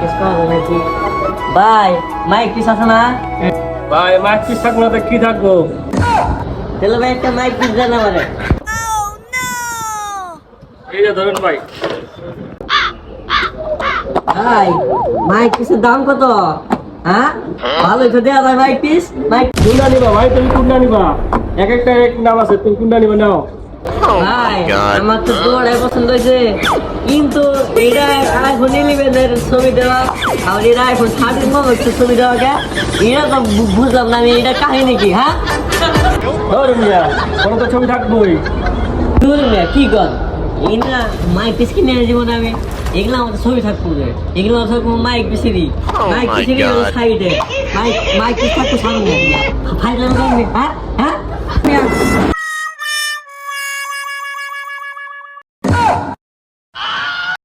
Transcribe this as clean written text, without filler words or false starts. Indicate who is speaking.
Speaker 1: Piece পাওয়া যাবে নাকি? ভাই মাইক পিস আছে না?
Speaker 2: ভাই মাইক পিস থাকবো না তো কি থাকবো?
Speaker 1: তাহলে ভাই একটা মাইক পিস দেন আমারে।
Speaker 2: এই যে ধরুন ভাই।
Speaker 1: ভাই মাইক পিসের দাম কত? হ্যাঁ ভালোই তো দেওয়া যায় মাইক পিস। মাইক
Speaker 2: কোনটা নিবা ভাই, তুমি কোনটা নিবা? এক একটা এক নাম আছে, তুমি কোনটা নিবা নাও।
Speaker 1: ভাই আমার তো দুটাই পছন্দ হয়েছে, কিন্তু এটা আইফোন 11 এর ছবি দেওয়া আর এটা আইফোন 13 মোবাইলের ছবি দেওয়া কে? এটা তো বুঝলাম না আমি, এটা কাহিনী কি? হ্যাঁ
Speaker 2: ধরুন মিয়া, কোনো তো ছবি থাকবোই।
Speaker 1: দূর মিয়া কি কর, এই না মাইক পিস কিনে এনে জীবনে আমি, এগুলো আমাদের ছবি থাকবো রে, এগুলো থাকবো মাইক পিসেরই, মাইক পিসেরই সাইডে, মাইক পিস থাকবো সামনে। ফাইনাল হ্যাঁ হ্যাঁ